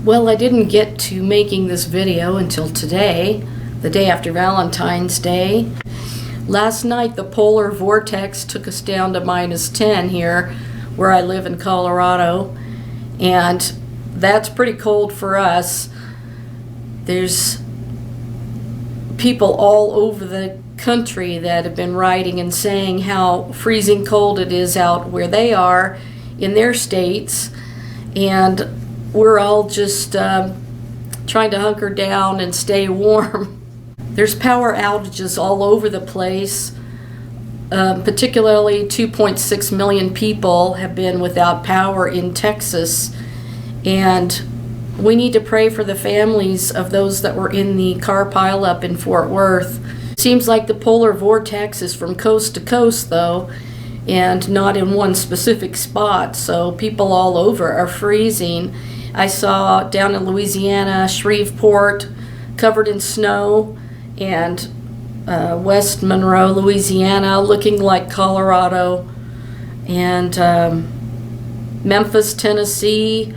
Well, I didn't get to making this video until today, the day after Valentine's Day. Last night the polar vortex took us down to -10 here where I live in Colorado, and that's pretty cold for us. There's people all over the country that have been writing and saying how freezing cold it is out where they are in their states, and we're all just trying to hunker down and stay warm. There's power outages all over the place. Particularly 2.6 million people have been without power in Texas, and we need to pray for the families of those that were in the car pileup in Fort Worth. Seems like the polar vortex is from coast to coast though, and not in one specific spot, so people all over are freezing. I saw down in Louisiana, Shreveport, covered in snow, and West Monroe, Louisiana, looking like Colorado, and Memphis, Tennessee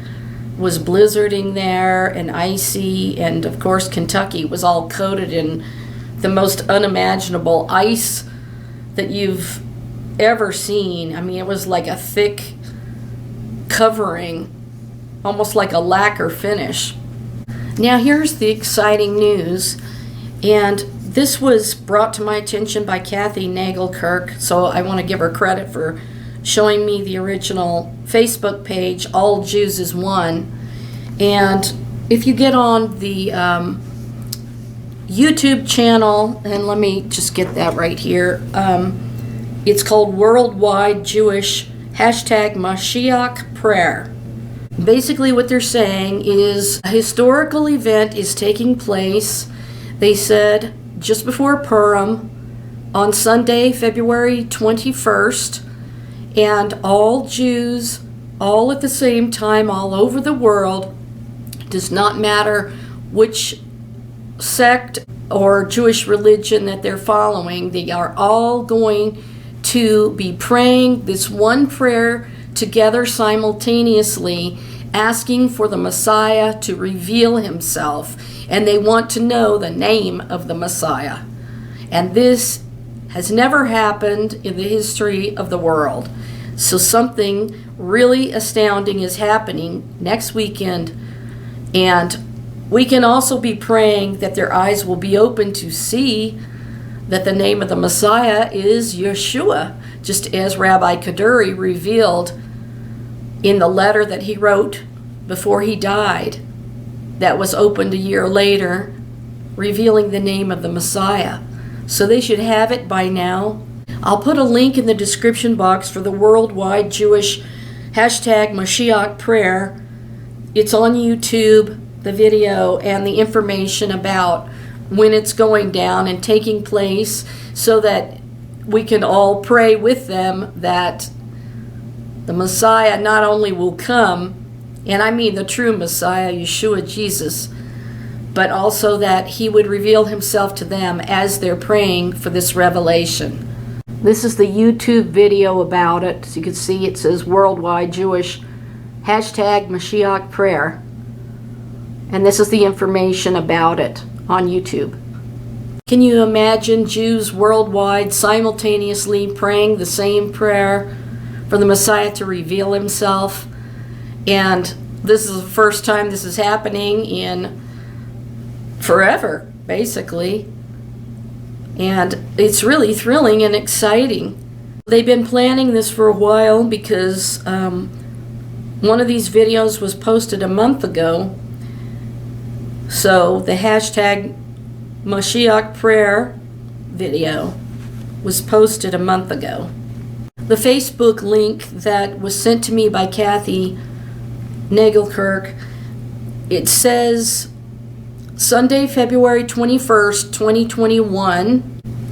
was blizzarding there and icy, and of course Kentucky was all coated in the most unimaginable ice that you've ever seen. I mean, it was like a thick covering, almost like a lacquer finish. Now here's the exciting news, and this was brought to my attention by Kathy Nagelkirk, so I want to give her credit for showing me the original Facebook page, All Jews is One. And if you get on the YouTube channel, and let me just get that right here, it's called Worldwide Jewish #Mashiach Prayer. Basically what they're saying is a historical event is taking place, they said, just before Purim on Sunday, February 21st, and all Jews, all at the same time, all over the world, does not matter which sect or Jewish religion that they're following, they are all going to be praying this one prayer together simultaneously, asking for the Messiah to reveal himself, and they want to know the name of the Messiah. And this has never happened in the history of the world. So something really astounding is happening next weekend, and we can also be praying that their eyes will be open to see that the name of the Messiah is Yeshua, just as Rabbi Kaduri revealed in the letter that he wrote before he died, that was opened a year later, revealing the name of the Messiah. So they should have it by now. I'll put a link in the description box for the Worldwide Jewish #Mashiach Prayer. It's on YouTube, the video and the information about when it's going down and taking place, so that we can all pray with them that the Messiah not only will come, and I mean the true Messiah, Yeshua, Jesus, but also that he would reveal himself to them as they're praying for this revelation. This is the YouTube video about it. As you can see, it says Worldwide Jewish #Mashiach Prayer. And this is the information about it on YouTube. Can you imagine Jews worldwide simultaneously praying the same prayer for the Messiah to reveal himself? And this is the first time this is happening in forever, basically. And it's really thrilling and exciting. They've been planning this for a while because one of these videos was posted a month ago. So the #Mashiach Prayer video was posted a month ago. The Facebook link that was sent to me by Kathy Nagelkirk, it says Sunday, February 21st, 2021,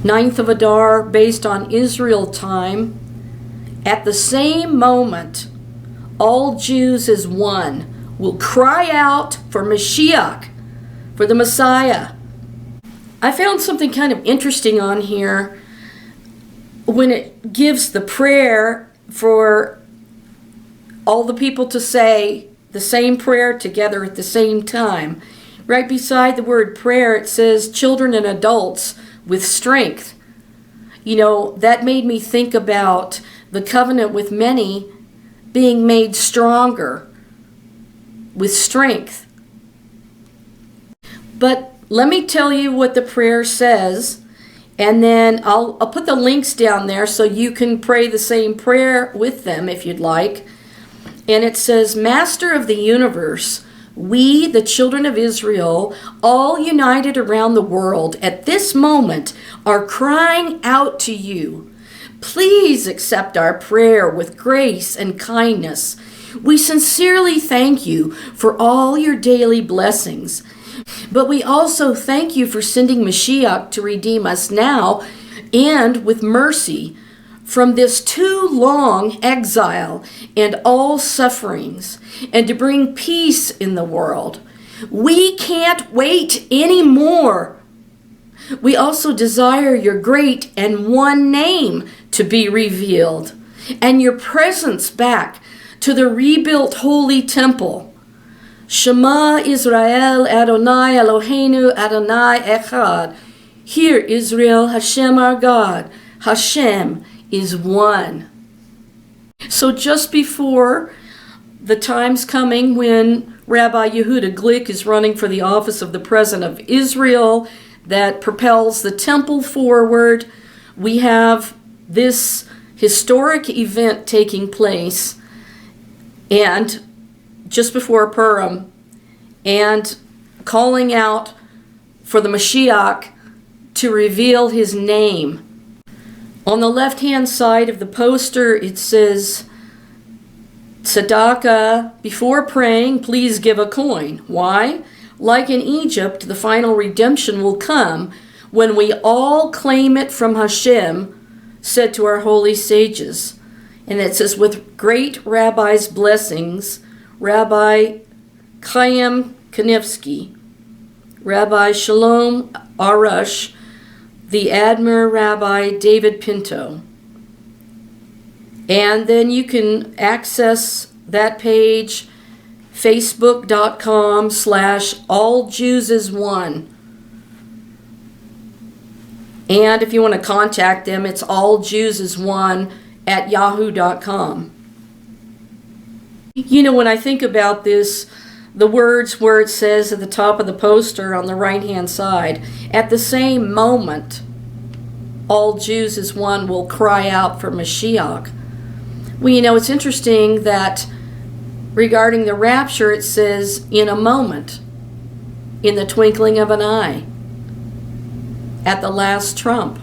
9th of ADAR, based on Israel time. At the same moment, all Jews as one will cry out for Mashiach, for the Messiah. I found something kind of interesting on here when it gives the prayer for all the people to say the same prayer together at the same time. Right beside the word prayer, it says children and adults with strength. You know, that made me think about the covenant with many being made stronger with strength. But let me tell you what the prayer says, and then I'll put the links down there so you can pray the same prayer with them if you'd like. And it says, Master of the universe, we, the children of Israel, all united around the world at this moment, are crying out to you. Please accept our prayer with grace and kindness. We sincerely thank you for all your daily blessings. But we also thank you for sending Mashiach to redeem us now and with mercy from this too long exile and all sufferings, and to bring peace in the world. We can't wait anymore. We also desire your great and one name to be revealed, and your presence back to the rebuilt holy temple. Shema Israel, Adonai Eloheinu, Adonai Echad. Hear Israel, Hashem our God, Hashem is one. So just before the time's coming when Rabbi Yehuda Glick is running for the office of the President of Israel that propels the temple forward, we have this historic event taking place, and just before Purim, and calling out for the Mashiach to reveal his name. On the left-hand side of the poster, it says, Tzedakah, before praying, please give a coin. Why? Like in Egypt, the final redemption will come when we all claim it from Hashem, said to our holy sages. And it says, with great rabbi's blessings, Rabbi Chaim Kanevsky, Rabbi Shalom Arush, the Admir Rabbi David Pinto. And then you can access that page, facebook.com/alljewsisone. And if you want to contact them, it's alljewsisone@yahoo.com. You know, when I think about this, the words where it says at the top of the poster on the right-hand side, at the same moment, all Jews as one will cry out for Mashiach. Well, you know, it's interesting that regarding the rapture, it says, in a moment, in the twinkling of an eye, at the last trump.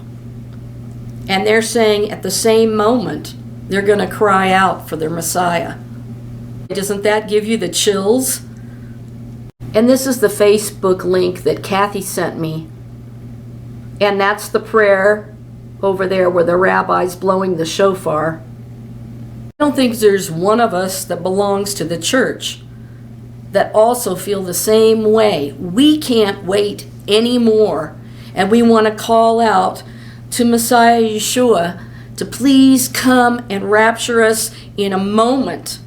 And they're saying at the same moment, they're going to cry out for their Messiah. Doesn't that give you the chills? And this is the Facebook link that Kathy sent me. And that's the prayer over there where the rabbi's blowing the shofar. I don't think there's one of us that belongs to the church that also feel the same way. We can't wait anymore. And we want to call out to Messiah Yeshua to please come and rapture us in a moment.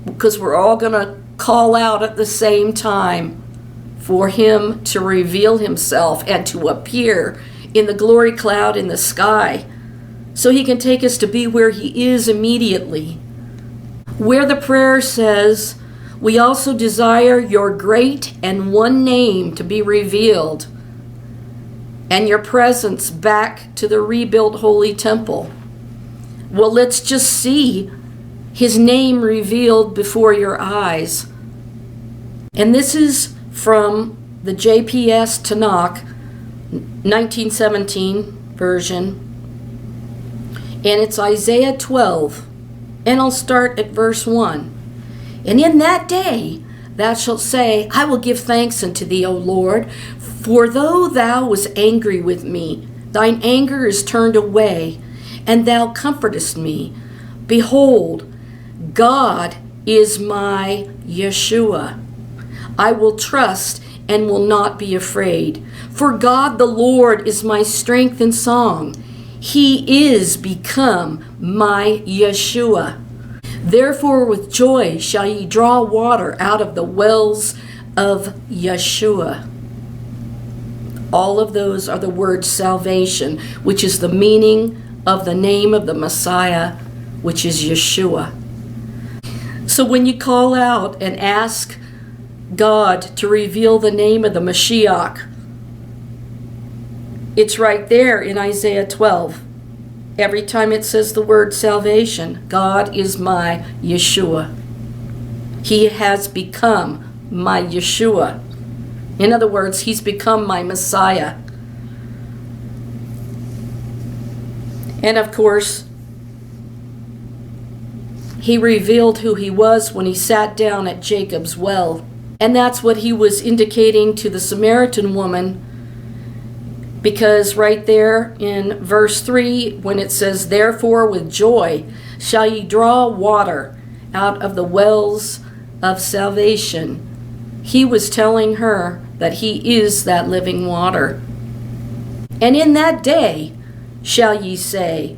Because we're all going to call out at the same time for him to reveal himself and to appear in the glory cloud in the sky so he can take us to be where he is immediately. Where the prayer says, we also desire your great and one name to be revealed and your presence back to the rebuilt holy temple. Well, let's just see his name revealed before your eyes. And this is from the JPS Tanakh 1917 version. And it's Isaiah 12. And I'll start at verse 1. And in that day thou shalt say, I will give thanks unto thee, O Lord, for though thou wast angry with me, thine anger is turned away, and thou comfortest me. Behold, God is my Yeshua. I will trust and will not be afraid. For God the Lord is my strength and song. He is become my Yeshua. Therefore with joy shall ye draw water out of the wells of Yeshua. All of those are the word salvation, which is the meaning of the name of the Messiah, which is Yeshua. So when you call out and ask God to reveal the name of the Mashiach, it's right there in Isaiah 12. Every time it says the word salvation, God is my Yeshua. He has become my Yeshua. In other words, he's become my Messiah. And of course, he revealed who he was when he sat down at Jacob's well. And that's what he was indicating to the Samaritan woman, because right there in verse 3, when it says, therefore with joy shall ye draw water out of the wells of salvation, he was telling her that he is that living water. And in that day shall ye say,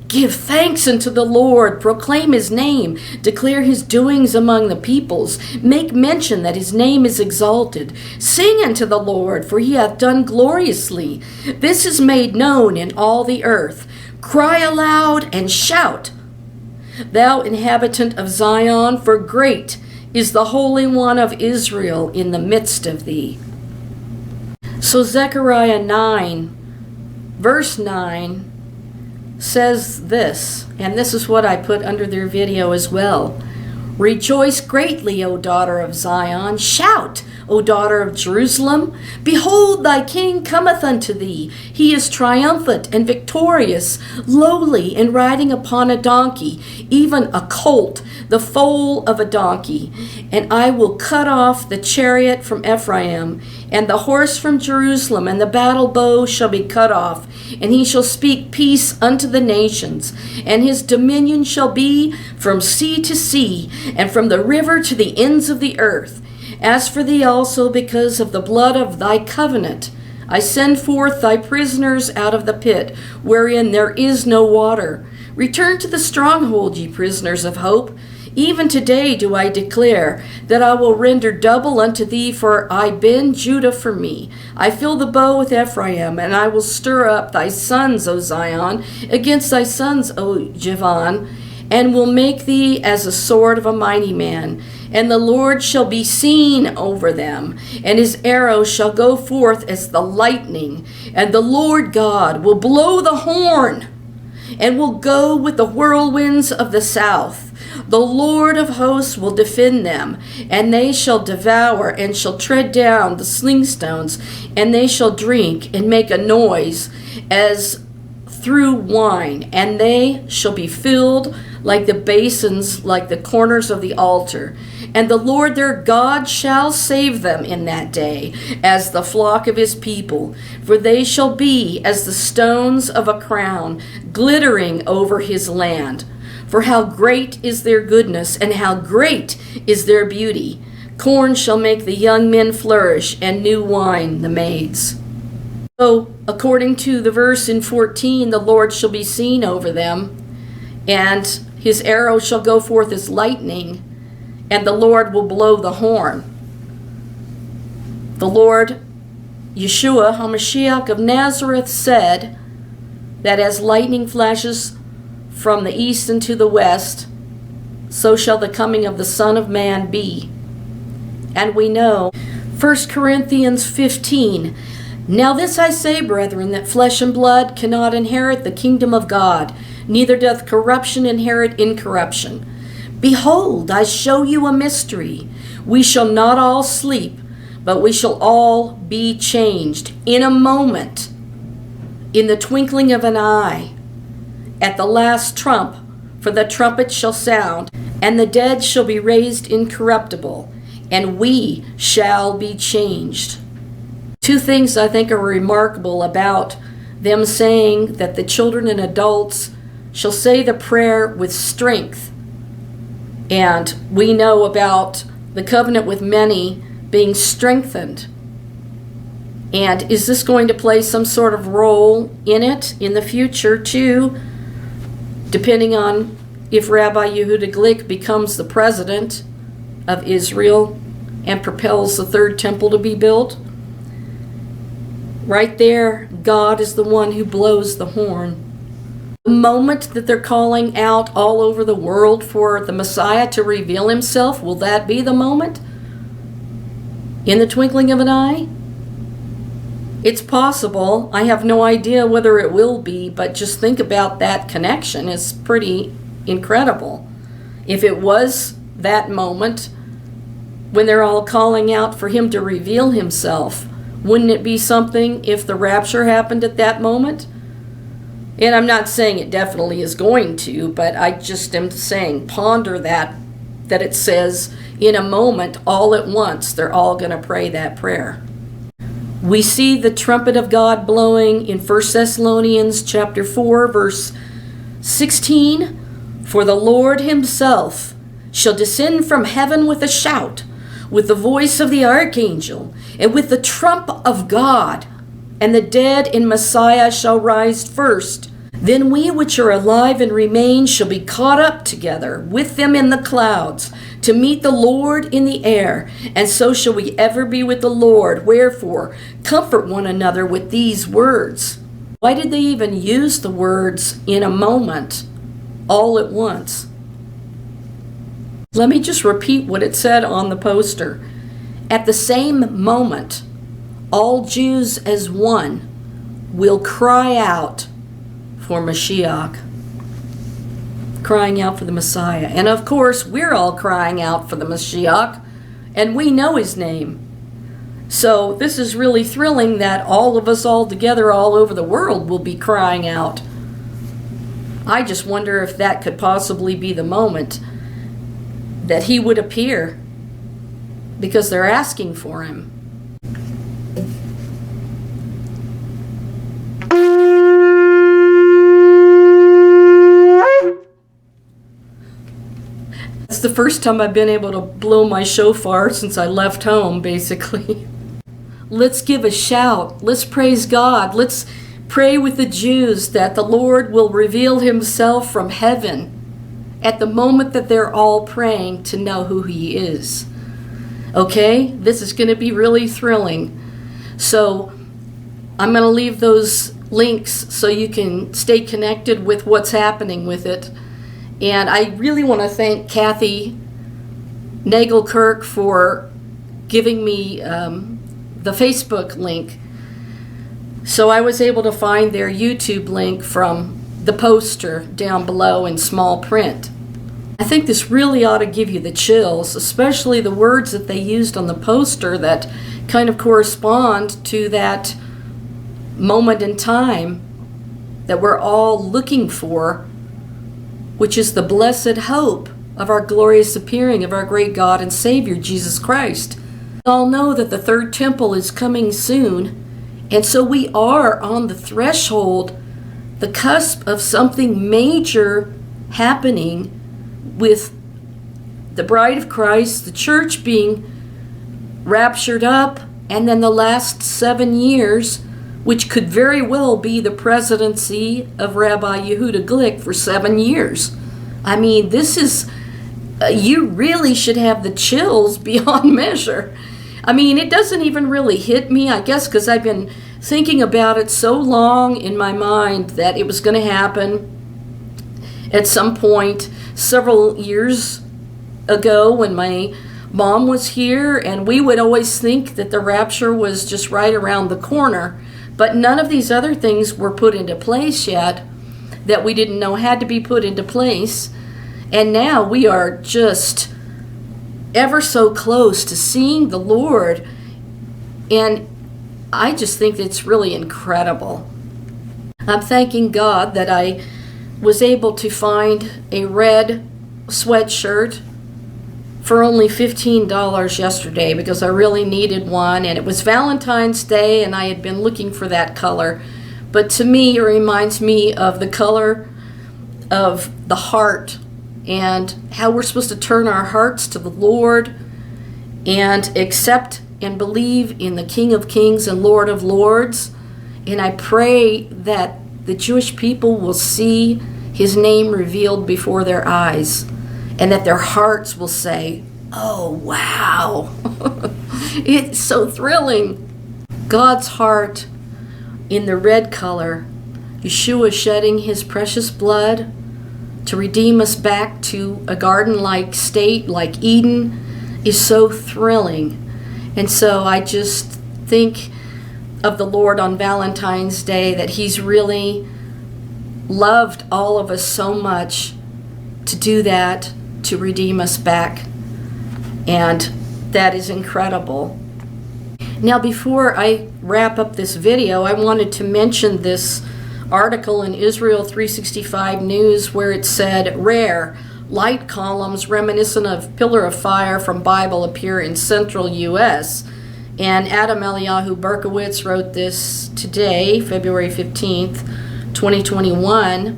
give thanks unto the Lord, proclaim his name, declare his doings among the peoples, make mention that his name is exalted. Sing unto the Lord, for he hath done gloriously. This is made known in all the earth. Cry aloud and shout, thou inhabitant of Zion, for great is the Holy One of Israel in the midst of thee. So Zechariah 9, verse 9, says this, and this is what I put under their video as well. Rejoice greatly, O daughter of Zion. Shout, O daughter of Jerusalem. Behold, thy king cometh unto thee. He is triumphant and victorious, lowly and riding upon a donkey, even a colt, the foal of a donkey. And I will cut off the chariot from Ephraim, and the horse from Jerusalem, and the battle bow shall be cut off. And he shall speak peace unto the nations, and his dominion shall be from sea to sea, and from the river to the ends of the earth. As for thee also, because of the blood of thy covenant, I send forth thy prisoners out of the pit, wherein there is no water. Return to the stronghold, ye prisoners of hope. Even today do I declare that I will render double unto thee, for I bend Judah for me. I fill the bow with Ephraim, and I will stir up thy sons, O Zion, against thy sons, O Javan, and will make thee as a sword of a mighty man. And the Lord shall be seen over them, and his arrow shall go forth as the lightning. And the Lord God will blow the horn, and will go with the whirlwinds of the south. The Lord of hosts will defend them, and they shall devour and shall tread down the slingstones, and they shall drink and make a noise as through wine, and they shall be filled like the basins, like the corners of the altar. And the Lord their God shall save them in that day, as the flock of his people. For they shall be as the stones of a crown, glittering over his land. For how great is their goodness, and how great is their beauty. Corn shall make the young men flourish, and new wine the maids. So, according to the verse in 14, the Lord shall be seen over them, and his arrow shall go forth as lightning, and the Lord will blow the horn. The Lord, Yeshua HaMashiach of Nazareth, said that as lightning flashes from the east into the west, so shall the coming of the Son of Man be. And we know 1 Corinthians 15, now this I say, brethren, that flesh and blood cannot inherit the kingdom of God, neither doth corruption inherit incorruption. Behold, I show you a mystery. We shall not all sleep, but we shall all be changed in a moment, in the twinkling of an eye, at the last trump, for the trumpet shall sound, and the dead shall be raised incorruptible, and we shall be changed. Two things I think are remarkable about them saying that the children and adults shall say the prayer with strength. And we know about the covenant with many being strengthened. And is this going to play some sort of role in it in the future too? Depending on if Rabbi Yehuda Glick becomes the president of Israel and propels the third temple to be built. Right there, God is the one who blows the horn. The moment that they're calling out all over the world for the Messiah to reveal himself, will that be the moment? In the twinkling of an eye? It's possible. I have no idea whether it will be, but just think about that connection. It's pretty incredible. If it was that moment when they're all calling out for him to reveal himself, wouldn't it be something if the rapture happened at that moment? And I'm not saying it definitely is going to, but I just am saying ponder that it says in a moment, all at once, they're all going to pray that prayer. We see the trumpet of God blowing in 1 Thessalonians chapter 4, verse 16. For the Lord himself shall descend from heaven with a shout, with the voice of the archangel, and with the trump of God, and the dead in Messiah shall rise first. Then we which are alive and remain shall be caught up together with them in the clouds, to meet the Lord in the air, and so shall we ever be with the Lord. Wherefore, comfort one another with these words. Why did they even use the words in a moment, all at once? Let me just repeat what it said on the poster. At the same moment, all Jews as one will cry out for Mashiach, crying out for the Messiah. And of course, we're all crying out for the Mashiach, and we know his name. So this is really thrilling that all of us all together all over the world will be crying out. I just wonder if that could possibly be the moment that he would appear, because they're asking for him. It's the first time I've been able to blow my shofar since I left home, basically. Let's give a shout. Let's praise God. Let's pray with the Jews that the Lord will reveal himself from heaven at the moment that they're all praying to know who he is. Okay? This is going to be really thrilling. So I'm going to leave those links so you can stay connected with what's happening with it. And I really want to thank Kathy Nagelkirk for giving me the Facebook link. So I was able to find their YouTube link from the poster down below in small print. I think this really ought to give you the chills, especially the words that they used on the poster that kind of correspond to that moment in time that we're all looking for, which is the blessed hope of our glorious appearing of our great God and Savior, Jesus Christ. We all know that the third temple is coming soon, and so we are on the threshold, the cusp of something major happening with the bride of Christ, the church being raptured up, and then the last 7 years, which could very well be the presidency of Rabbi Yehuda Glick for 7 years. I mean, this is, you really should have the chills beyond measure. I mean, it doesn't even really hit me, I guess, because I've been thinking about it so long in my mind that it was going to happen at some point several years ago when my mom was here, and we would always think that the rapture was just right around the corner. But none of these other things were put into place yet that we didn't know had to be put into place. And now we are just ever so close to seeing the Lord. And I just think it's really incredible. I'm thanking God that I was able to find a red sweatshirt for only $15 yesterday because I really needed one, and it was Valentine's Day and I had been looking for that color. But to me, it reminds me of the color of the heart and how we're supposed to turn our hearts to the Lord and accept and believe in the King of Kings and Lord of Lords. And I pray that the Jewish people will see his name revealed before their eyes, and that their hearts will say, "Oh, wow." It's so thrilling. God's heart in the red color, Yeshua shedding his precious blood to redeem us back to a garden-like state like Eden, is so thrilling. And so I just think of the Lord on Valentine's Day, that he's really loved all of us so much to do that, to redeem us back. And that is incredible. Now, before I wrap up this video, I wanted to mention this article in Israel 365 News where it said, "Rare light columns reminiscent of pillar of fire from Bible appear in central U.S." And Adam Eliyahu Berkowitz wrote this today, February 15th, 2021.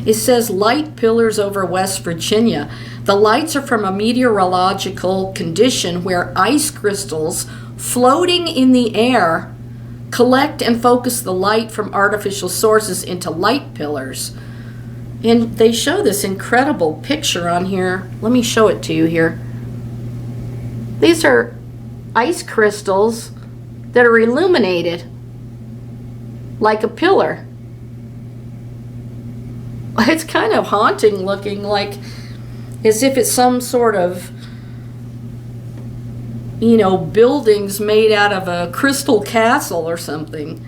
It says, "Light pillars over West Virginia. The lights are from a meteorological condition where ice crystals floating in the air collect and focus the light from artificial sources into light pillars." And they show this incredible picture on here. Let me show it to you here. These are ice crystals that are illuminated like a pillar. It's kind of haunting looking, like as if it's some sort of, buildings made out of a crystal castle or something.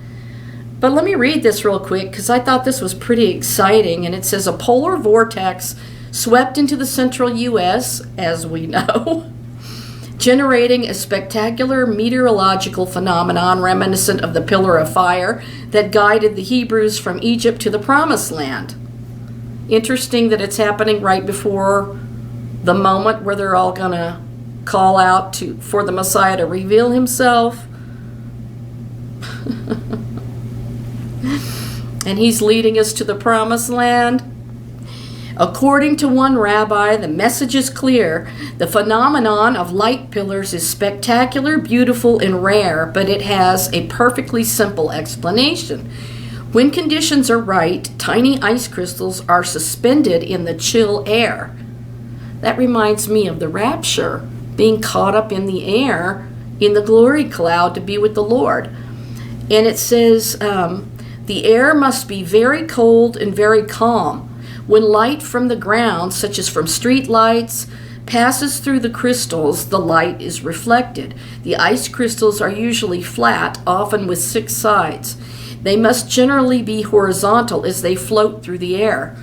But let me read this real quick because I thought this was pretty exciting. And it says, "A polar vortex swept into the central U.S., as we know, generating a spectacular meteorological phenomenon reminiscent of the pillar of fire that guided the Hebrews from Egypt to the Promised Land." Interesting that it's happening right before the moment where they're all going to call out for the Messiah to reveal himself. And he's leading us to the Promised Land. According to one rabbi, the message is clear. The phenomenon of light pillars is spectacular, beautiful, and rare, but it has a perfectly simple explanation. When conditions are right, tiny ice crystals are suspended in the chill air. That reminds me of the Rapture, being caught up in the air in the glory cloud to be with the Lord. And it says, the air must be very cold and very calm. When light from the ground, such as from street lights, passes through the crystals, the light is reflected. The ice crystals are usually flat, often with 6 sides. They must generally be horizontal as they float through the air.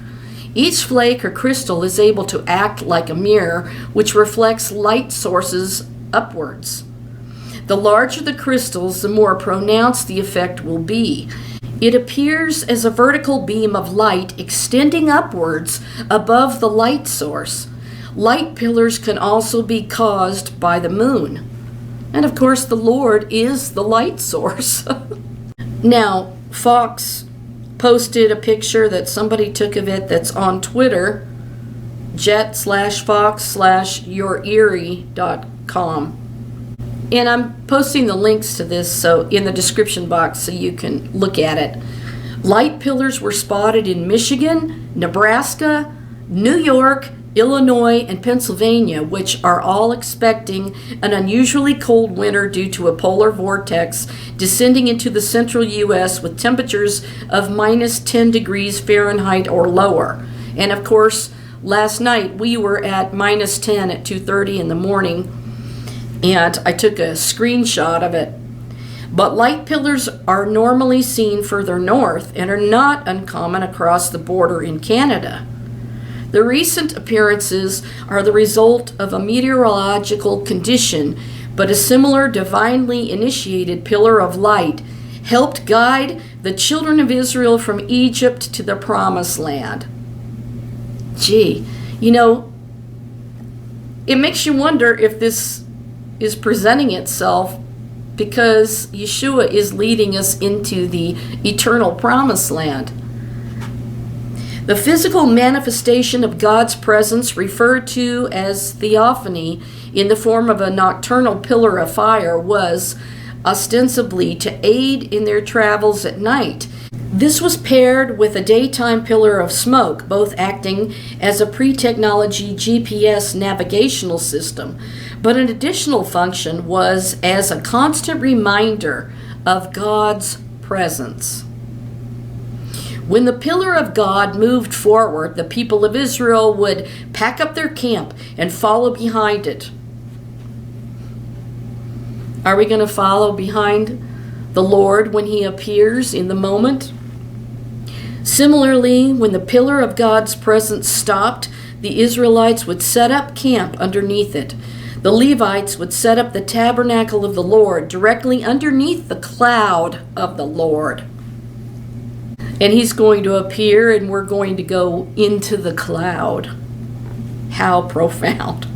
Each flake or crystal is able to act like a mirror, which reflects light sources upwards. The larger the crystals, the more pronounced the effect will be. It appears as a vertical beam of light extending upwards above the light source. Light pillars can also be caused by the moon. And of course, the Lord is the light source. Now, Fox posted a picture that somebody took of it that's on Twitter, jet/fox/yourerie.com. And I'm posting the links to this in the description box so you can look at it. Light pillars were spotted in Michigan, Nebraska, New York, Illinois, and Pennsylvania, which are all expecting an unusually cold winter due to a polar vortex descending into the central U.S. with temperatures of minus 10 degrees Fahrenheit or lower. And of course, last night we were at minus 10 at 2:30 in the morning, and I took a screenshot of it. But light pillars are normally seen further north and are not uncommon across the border in Canada. The recent appearances are the result of a meteorological condition, but a similar divinely initiated pillar of light helped guide the children of Israel from Egypt to the Promised Land. Gee, it makes you wonder if this is presenting itself because Yeshua is leading us into the eternal Promised Land. The physical manifestation of God's presence, referred to as theophany in the form of a nocturnal pillar of fire, was ostensibly to aid in their travels at night. This was paired with a daytime pillar of smoke, both acting as a pre-technology GPS navigational system, but an additional function was as a constant reminder of God's presence. When the pillar of God moved forward, the people of Israel would pack up their camp and follow behind it. Are we going to follow behind the Lord when He appears in the moment? Similarly, when the pillar of God's presence stopped, the Israelites would set up camp underneath it. The Levites would set up the tabernacle of the Lord directly underneath the cloud of the Lord. And He's going to appear, and we're going to go into the cloud. How profound.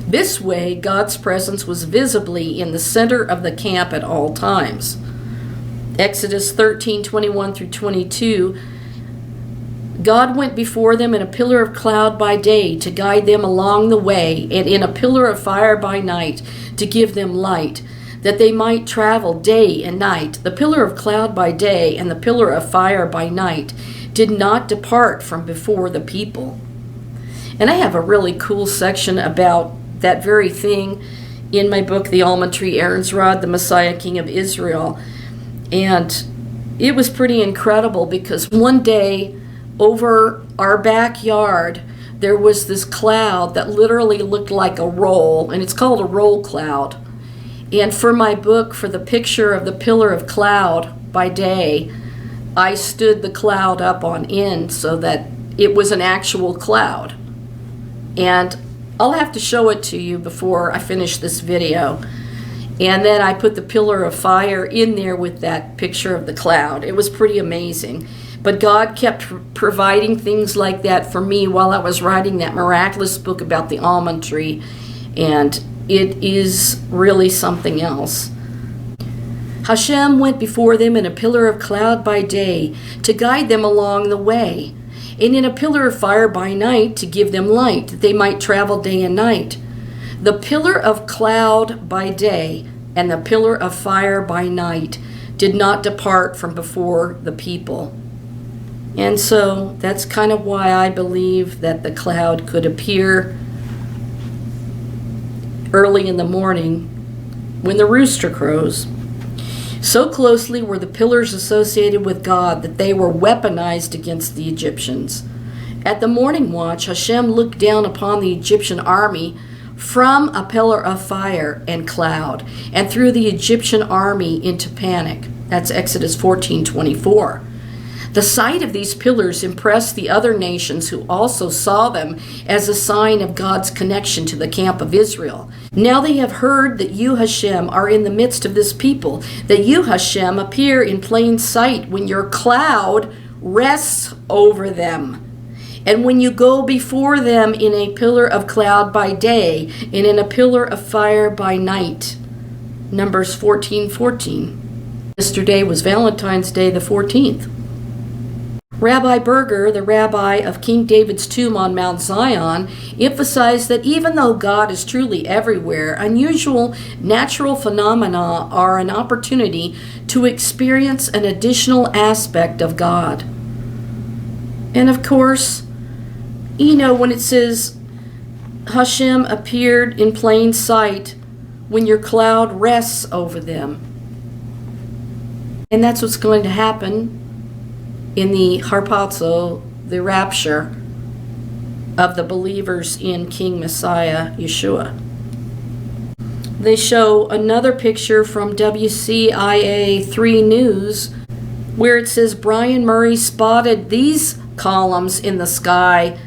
This way, God's presence was visibly in the center of the camp at all times. Exodus 13:21 through 22, God went before them in a pillar of cloud by day to guide them along the way, and in a pillar of fire by night to give them light, that they might travel day and night. The pillar of cloud by day and the pillar of fire by night did not depart from before the people. And I have a really cool section about that very thing in my book, The Almond Tree, Aaron's Rod, the Messiah King of Israel. And it was pretty incredible because one day over our backyard, there was this cloud that literally looked like a roll, and it's called a roll cloud. And for my book, for the picture of the pillar of cloud by day, I stood the cloud up on end so that it was an actual cloud. And I'll have to show it to you before I finish this video. And then I put the pillar of fire in there with that picture of the cloud. It was pretty amazing. But God kept providing things like that for me while I was writing that miraculous book about the almond tree. And it is really something else. Hashem went before them in a pillar of cloud by day to guide them along the way, and in a pillar of fire by night to give them light, that they might travel day and night. The pillar of cloud by day and the pillar of fire by night did not depart from before the people. And so that's kind of why I believe that the cloud could appear early in the morning when the rooster crows. So closely were the pillars associated with God that they were weaponized against the Egyptians. At the morning watch, Hashem looked down upon the Egyptian army from a pillar of fire and cloud, and threw the Egyptian army into panic. That's Exodus 14:24. The sight of these pillars impressed the other nations, who also saw them as a sign of God's connection to the camp of Israel. Now they have heard that you, Hashem, are in the midst of this people, that you, Hashem, appear in plain sight when your cloud rests over them, and when you go before them in a pillar of cloud by day and in a pillar of fire by night. Numbers 14:14. Yesterday was Valentine's Day the 14th. Rabbi Berger, the rabbi of King David's tomb on Mount Zion, emphasized that even though God is truly everywhere, unusual natural phenomena are an opportunity to experience an additional aspect of God. And of course, when it says Hashem appeared in plain sight when your cloud rests over them. And that's what's going to happen in the harpazo, the rapture of the believers in King Messiah Yeshua. They show another picture from WCIA 3 News where it says Brian Murray spotted these columns in the sky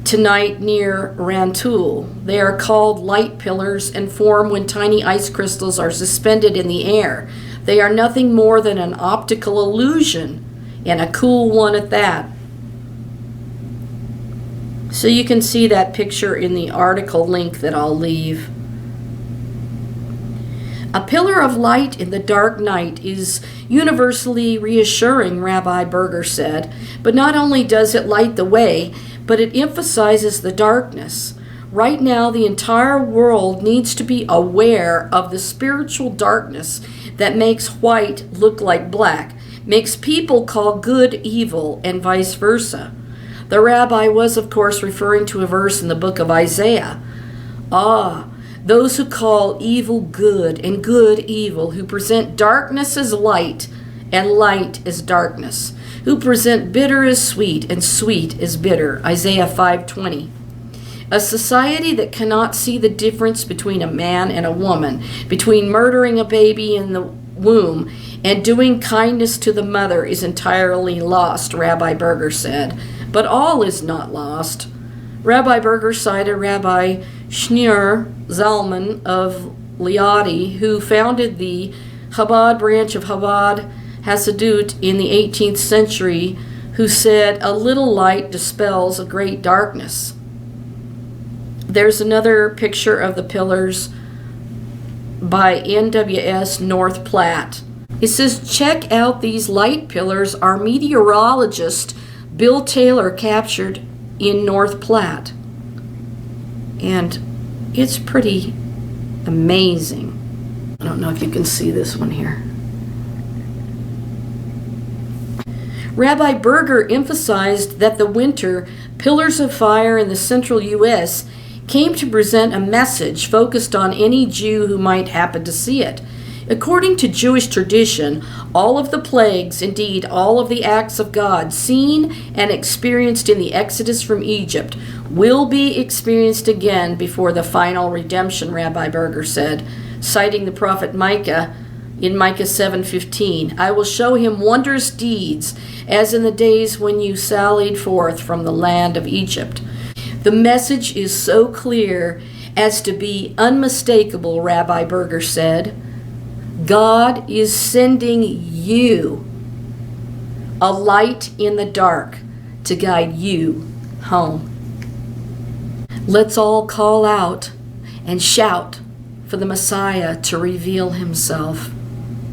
tonight near Rantoul. They are called light pillars and form when tiny ice crystals are suspended in the air. They are nothing more than an optical illusion, and a cool one at that. So you can see that picture in the article link that I'll leave. A pillar of light in the dark night is universally reassuring, Rabbi Berger said, but not only does it light the way, but it emphasizes the darkness. Right now, the entire world needs to be aware of the spiritual darkness that makes white look like black, makes people call good evil and vice versa. The rabbi was, of course, referring to a verse in the book of Isaiah. Those who call evil good and good evil, who present darkness as light and light as darkness, who present bitter as sweet and sweet as bitter. Isaiah 5:20. A society that cannot see the difference between a man and a woman, between murdering a baby in the womb and doing kindness to the mother, is entirely lost, Rabbi Berger said. But all is not lost. Rabbi Berger cited Rabbi Schneur Zalman of Liadi, who founded the Chabad branch of Chabad Hasidut in the 18th century, who said, "A little light dispels a great darkness." There's another picture of the pillars by NWS North Platte. It says, "Check out these light pillars our meteorologist Bill Taylor captured in North Platte." And it's pretty amazing. I don't know if you can see this one here. Rabbi Berger emphasized that the winter pillars of fire in the central U.S. came to present a message focused on any Jew who might happen to see it. According to Jewish tradition, all of the plagues, indeed all of the acts of God seen and experienced in the Exodus from Egypt, will be experienced again before the final redemption, Rabbi Berger said, citing the prophet Micah in Micah 7:15. "I will show him wondrous deeds, as in the days when you sallied forth from the land of Egypt." The message is so clear as to be unmistakable, Rabbi Berger said. God is sending you a light in the dark to guide you home. Let's all call out and shout for the Messiah to reveal himself.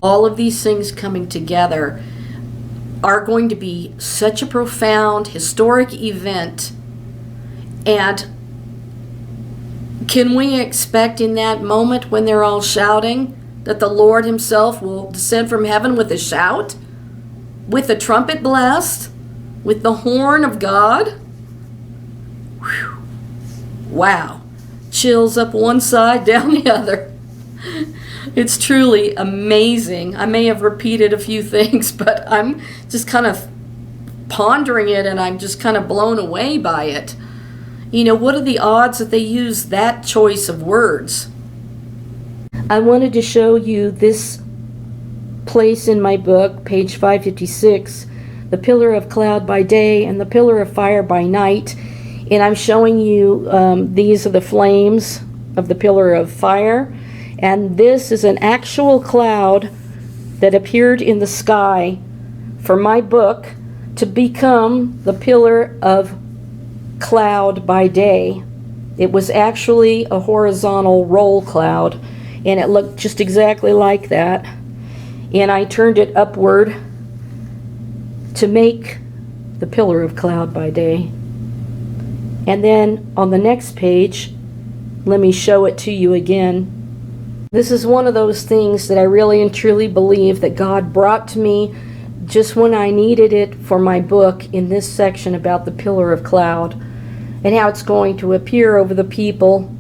All of these things coming together are going to be such a profound, historic event. And can we expect in that moment when they're all shouting that the Lord himself will descend from heaven with a shout? With a trumpet blast? With the horn of God? Whew. Wow. Chills up one side, down the other. It's truly amazing. I may have repeated a few things, but I'm just kind of pondering it and I'm just kind of blown away by it. You know, what are the odds that they use that choice of words? I wanted to show you this place in my book, page 556, the pillar of cloud by day and the pillar of fire by night. And I'm showing you these are the flames of the pillar of fire. And this is an actual cloud that appeared in the sky for my book to become the pillar of cloud by day. It was actually a horizontal roll cloud, and it looked just exactly like that. And I turned it upward to make the pillar of cloud by day. And then on the next page, let me show it to you again. This is one of those things that I really and truly believe that God brought to me just when I needed it for my book in this section about the pillar of cloud and how it's going to appear over the people.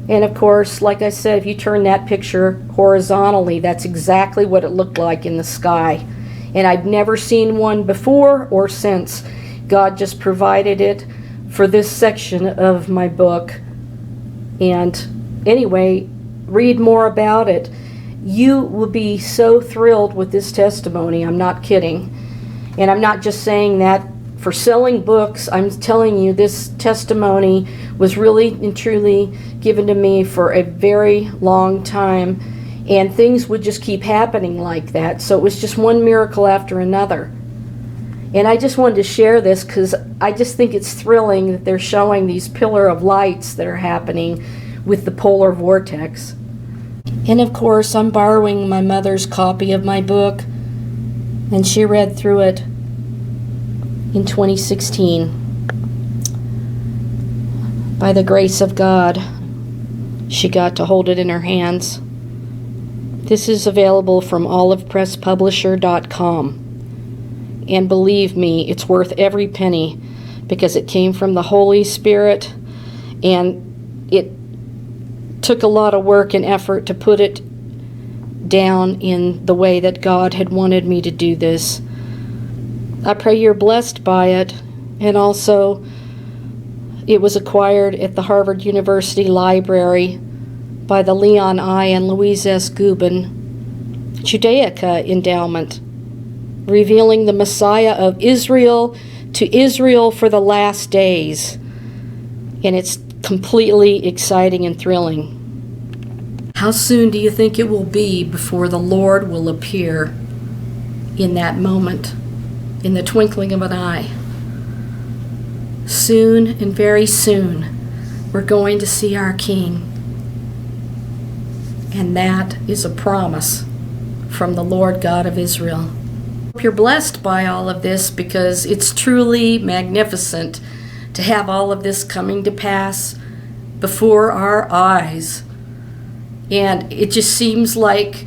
And of course, like I said, if you turn that picture horizontally, that's exactly what it looked like in the sky. And I've never seen one before or since. God just provided it for this section of my book. And anyway, read more about it. You will be so thrilled with this testimony. I'm not kidding. And I'm not just saying that for selling books. I'm telling you, this testimony was really and truly given to me for a very long time. And things would just keep happening like that. So it was just one miracle after another. And I just wanted to share this because I just think it's thrilling that they're showing these pillar of lights that are happening with the polar vortex. And of course, I'm borrowing my mother's copy of my book, and she read through it in 2016. By the grace of God, she got to hold it in her hands. This is available from olivepresspublisher.com. And believe me, it's worth every penny because it came from the Holy Spirit, and it took a lot of work and effort to put it down in the way that God had wanted me to do this. I pray you're blessed by it, and also it was acquired at the Harvard University Library by the Leon I. and Louise S. Gubin Judaica Endowment, revealing the Messiah of Israel to Israel for the last days. And it's completely exciting and thrilling. How soon do you think it will be before the Lord will appear in that moment, in the twinkling of an eye? Soon and very soon, we're going to see our King. And that is a promise from the Lord God of Israel. Hope you're blessed by all of this, because it's truly magnificent to have all of this coming to pass before our eyes. And it just seems like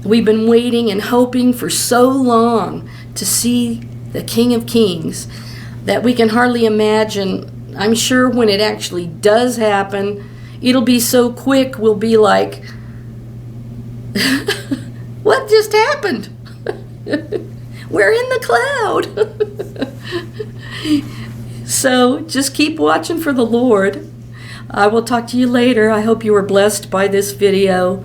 we've been waiting and hoping for so long to see the King of Kings that we can hardly imagine. I'm sure when it actually does happen, it'll be so quick, we'll be like, what just happened? We're in the cloud. So just keep watching for the Lord. I will talk to you later. I hope you were blessed by this video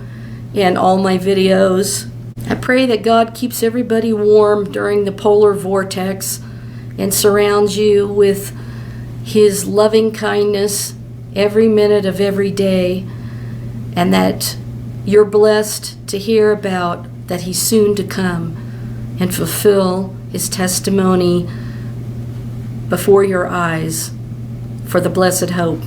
and all my videos. I pray that God keeps everybody warm during the polar vortex and surrounds you with His loving kindness every minute of every day, and that you're blessed to hear about that He's soon to come and fulfill His testimony before your eyes for the blessed hope.